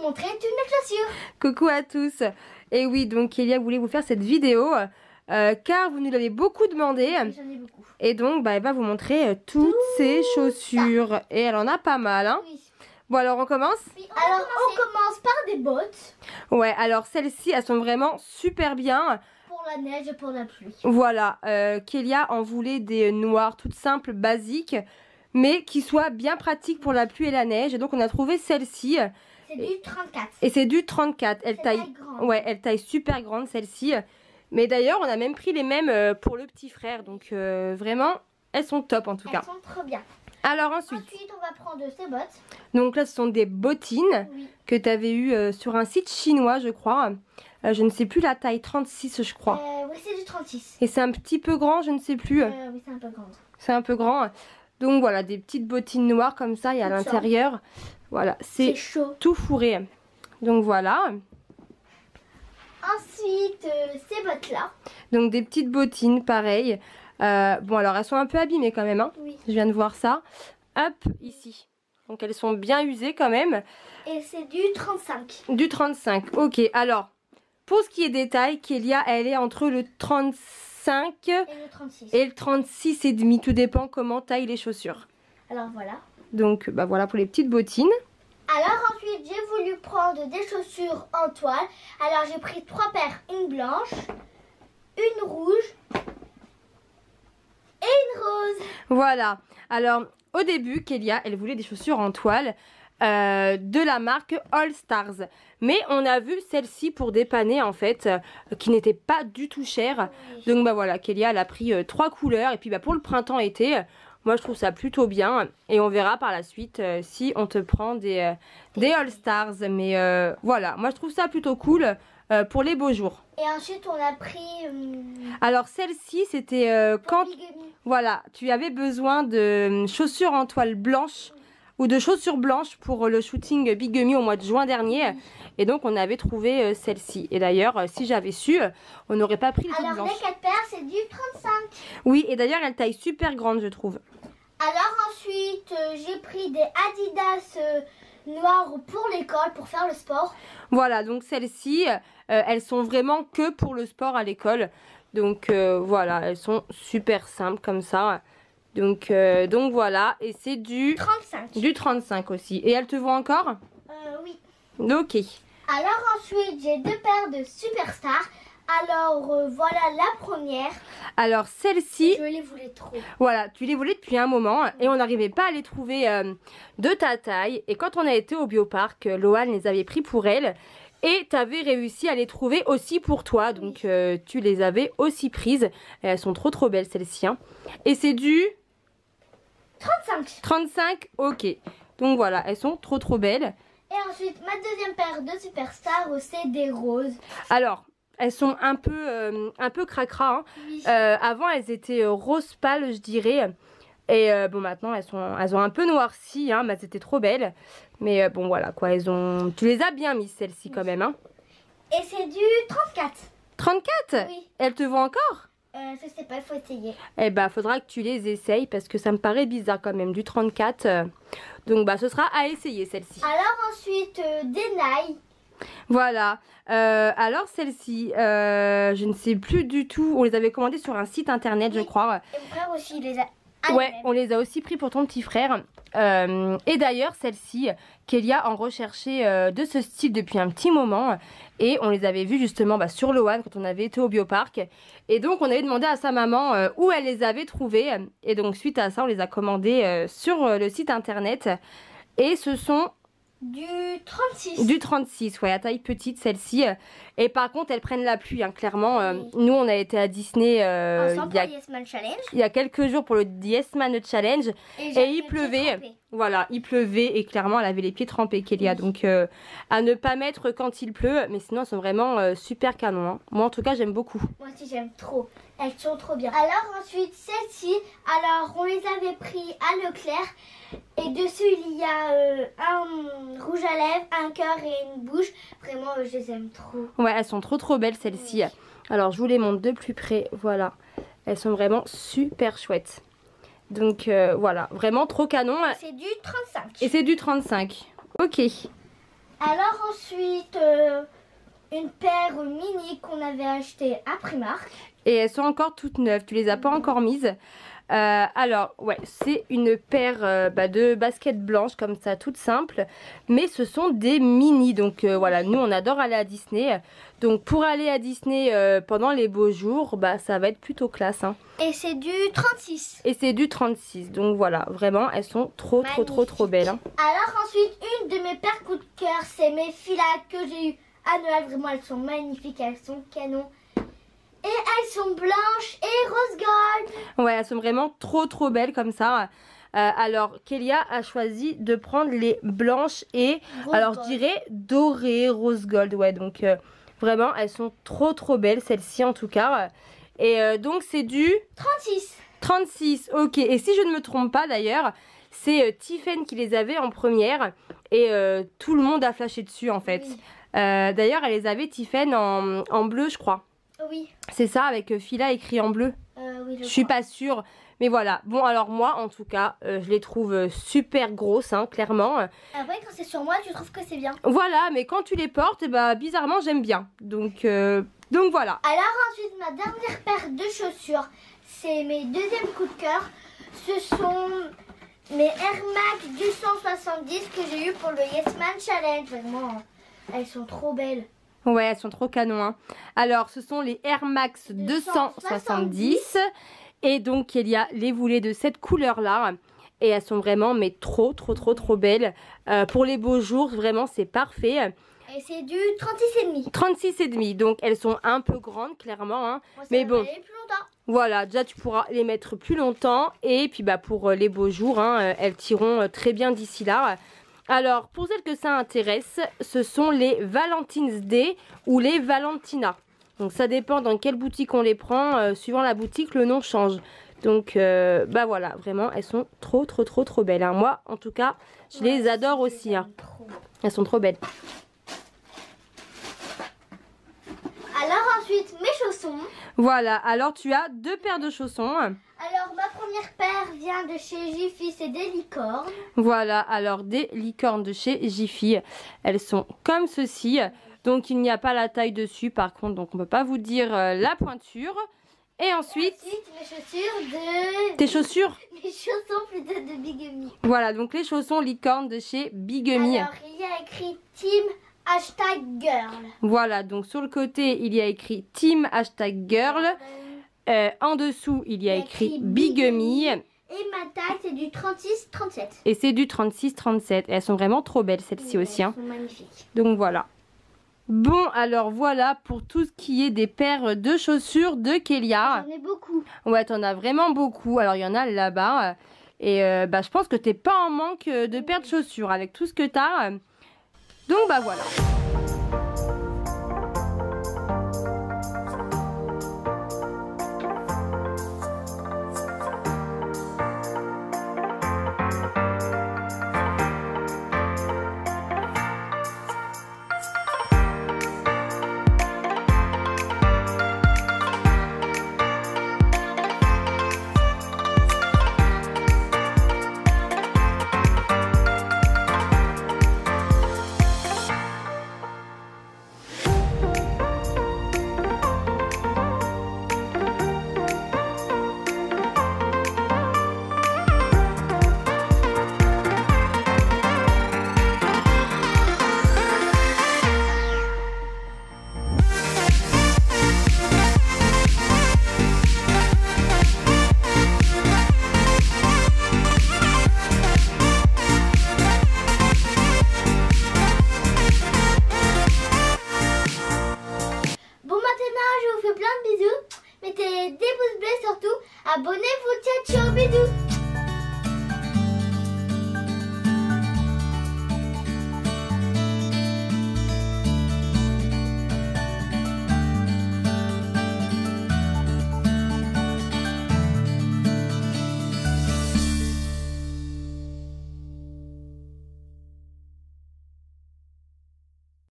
montrer toutes mes chaussures. Coucou à tous. Et oui, donc Kélia voulait vous faire cette vidéo car vous nous l'avez beaucoup demandé. J'en ai beaucoup. Et donc elle va vous montrer toutes ses chaussures. Et elle en a pas mal, hein. Oui. Bon, alors on commence? Oui, alors on commence par des bottes. Ouais, alors celles-ci, elles sont vraiment super bien. Pour la neige et pour la pluie. Voilà, Kélia en voulait des noires toutes simples, basiques, mais qui soient bien pratiques pour la pluie et la neige. Et donc on a trouvé celle-ci. C'est du 34. Et c'est du 34. Elle taille, ouais, elle taille super grande celle-ci. Mais d'ailleurs, on a même pris les mêmes pour le petit frère. Donc vraiment, elles sont top en tout cas. Elles sont trop bien. Alors ensuite, on va prendre ces bottes. donc là, ce sont des bottines que tu avais eues sur un site chinois, je crois. Je ne sais plus la taille, 36 je crois. Oui, c'est du 36. Et c'est un petit peu grand, je ne sais plus. Oui, c'est un peu grand. C'est un peu grand. Donc voilà, des petites bottines noires comme ça, et à l'intérieur, voilà, c'est chaud. tout fourré. Donc voilà. Ensuite, ces bottes-là. Donc des petites bottines, pareil. Bon, alors elles sont un peu abîmées quand même, hein. Oui. Je viens de voir ça. Hop, ici. Donc elles sont bien usées quand même. Et c'est du 35. Du 35, ok. Alors, pour ce qui est des tailles, Kélia, elle est entre le 35 et le 36. Et le 36 et demi. Tout dépend comment taillent les chaussures. Alors voilà. Donc, bah voilà pour les petites bottines. Alors ensuite, j'ai voulu prendre des chaussures en toile. Alors j'ai pris 3 paires, une blanche, une rouge et une rose. Voilà. Alors, au début, Kélia, elle voulait des chaussures en toile de la marque All Stars. Mais on a vu celle-ci pour dépanner, en fait, qui n'était pas du tout chère. Oui. Donc, bah voilà, Kélia, elle a pris 3 couleurs. Et puis, bah, pour le printemps-été, moi, je trouve ça plutôt bien. Et on verra par la suite si on te prend des All Stars. Mais voilà, moi, je trouve ça plutôt cool pour les beaux jours. Et ensuite, on a pris... Alors, celle-ci, c'était quand... Voilà, tu avais besoin de chaussures en toile blanche ou de chaussures blanches pour le shooting Bigamy au mois de juin dernier. Et donc, on avait trouvé celle-ci. Et d'ailleurs, si j'avais su, on n'aurait pas pris les toutes Alors, blanches. les 4 paires, c'est du 35. Oui, et d'ailleurs, elle taille super grande, je trouve. Alors ensuite, j'ai pris des Adidas noirs pour l'école, pour faire le sport. Voilà, donc celles-ci, elles sont vraiment que pour le sport à l'école. Donc voilà, elles sont super simples comme ça. Donc voilà, et c'est du 35. Du 35 aussi. Et elles te vont encore? Oui. Ok. Alors ensuite, j'ai 2 paires de Superstar. Alors voilà la première. Alors celle-ci, Je les voulais trop. voilà, tu les voulais depuis un moment et on n'arrivait pas à les trouver de ta taille. Et quand on a été au bioparc, Loane les avait pris pour elle. Et tu avais réussi à les trouver aussi pour toi. Donc tu les avais aussi prises. Et elles sont trop belles celles-ci, hein. Et c'est du 35. 35, ok. Donc voilà, elles sont trop belles. Et ensuite, ma deuxième paire de Superstar, c'est des roses. Alors, elles sont un peu cracra, hein. Oui. Avant, elles étaient rose pâle, je dirais. Et bon, maintenant, elles ont un peu noirci, hein, mais elles étaient trop belles. Mais bon, voilà, quoi, tu les as bien mises, celles-ci, quand même, hein. Et c'est du 34. 34? Oui. Elles te vont encore? Je sais pas, il faut essayer. Eh ben, faudra que tu les essayes, parce que ça me paraît bizarre, quand même, du 34. Donc, bah, ce sera à essayer, celle-ci. Alors ensuite, des Nike. Voilà, alors celle-ci, je ne sais plus du tout, on les avait commandées sur un site internet, je crois. Et mon frère aussi, il les a. Ouais, on les a aussi pris pour ton petit frère. Et d'ailleurs, celle-ci, Kélia en recherchait de ce style depuis un petit moment. Et on les avait vues justement sur Loane quand on avait été au bioparc. Et donc, on avait demandé à sa maman où elle les avait trouvées. Et donc, suite à ça, on les a commandées sur le site internet. Et ce sont... Du 36. Du 36, ouais, à taille petite celle-ci. Et par contre, elles prennent la pluie, hein, clairement. Nous, on a été à Disney il y a quelques jours pour le Yes Man Challenge. Et il pleuvait. Voilà, il pleuvait et clairement, elle avait les pieds trempés, Kélia. Donc, à ne pas mettre quand il pleut. Mais sinon, elles sont vraiment super canon, hein. Moi, en tout cas, j'aime beaucoup. Moi aussi, j'aime trop. Elles sont trop bien. Alors ensuite, celles-ci, alors on les avait pris à Leclerc. Et dessus, il y a un rouge à lèvres, un cœur et une bouche. Vraiment, je les aime trop. Ouais, elles sont trop belles, celles-ci. Oui. Alors, je vous les montre de plus près. Voilà. Elles sont vraiment super chouettes. Donc, voilà. Vraiment trop canon. C'est du 35. Et c'est du 35. Ok. Alors ensuite, une paire mini qu'on avait achetée à Primark. Et elles sont encore toutes neuves, tu les as pas encore mises. Alors, ouais, c'est une paire de baskets blanches comme ça, toute simple. Mais ce sont des mini, donc voilà, nous on adore aller à Disney. Donc pour aller à Disney pendant les beaux jours, ça va être plutôt classe. Hein. Et c'est du 36. Et c'est du 36, donc voilà, vraiment, elles sont trop belles. Hein. Alors ensuite, une de mes paires coup de cœur, c'est mes filates que j'ai eues à Noël. Vraiment, elles sont magnifiques, elles sont canon. Et elles sont blanches et rose gold. Ouais, elles sont vraiment trop belles comme ça. Alors, Kélia a choisi de prendre les blanches et, rose alors gold. Je dirais dorées, rose gold. Ouais, donc vraiment, elles sont trop belles, celles-ci en tout cas. Et donc, c'est du 36. 36, ok. Et si je ne me trompe pas d'ailleurs, c'est Tiffen qui les avait en première. Et tout le monde a flashé dessus en fait. Oui. D'ailleurs, elle les avait Tiffen en bleu, je crois. Oui. C'est ça, avec Fila écrit en bleu. Oui, je suis pas sûre. Mais voilà. Bon, alors moi, en tout cas, je les trouve super grosses, hein, clairement. Après, quand c'est sur moi, tu trouves que c'est bien. Voilà, mais quand tu les portes, bizarrement, j'aime bien. Donc voilà. Alors ensuite, ma dernière paire de chaussures, c'est mes deuxièmes coups de cœur. Ce sont mes Air Max 270 que j'ai eu pour le Yes Man Challenge. Vraiment, elles sont trop belles. Ouais, elles sont trop canon. Hein. Alors, ce sont les Air Max 270. Et donc, il y a les boulets de cette couleur-là. Et elles sont vraiment, mais trop belles. Pour les beaux jours, vraiment, c'est parfait. Et c'est du 36,5. 36,5. Donc, elles sont un peu grandes, clairement. Hein. Moi, mais bon. Plus longtemps. Voilà, déjà, tu pourras les mettre plus longtemps. Et puis, pour les beaux jours, hein, elles tireront très bien d'ici là. Alors, pour celles que ça intéresse, ce sont les Valentine's Day ou les Valentina. Donc, ça dépend dans quelle boutique on les prend. Suivant la boutique, le nom change. Donc, voilà, vraiment, elles sont trop belles. Hein. Moi, en tout cas, je les adore aussi. Hein. Elles sont trop belles. Alors ensuite, mes chaussons. Voilà, alors tu as deux paires de chaussons. Alors, ma première paire vient de chez Jiffy, c'est des licornes. Voilà, alors des licornes de chez Jiffy. Elles sont comme ceci. Donc, il n'y a pas la taille dessus, par contre, donc on ne peut pas vous dire la pointure. Et ensuite mes chaussures de... Tes chaussures? Mes chaussons plutôt de Bigamy. Voilà, donc les chaussons licornes de chez Bigamy. Alors, il y a écrit Team #Girl. Voilà, donc sur le côté, il y a écrit Team #Girl. En dessous, il y a écrit Bigamy. Et ma taille, c'est du 36-37. Et c'est du 36-37. Elles sont vraiment trop belles, celles-ci aussi. Elles sont magnifiques. Donc voilà. Bon, alors voilà pour tout ce qui est des paires de chaussures de Kélia. J'en ai beaucoup. Ouais, t'en as vraiment beaucoup. Alors, il y en a là-bas. Et je pense que t'es pas en manque de paires de chaussures avec tout ce que t'as. Donc, voilà.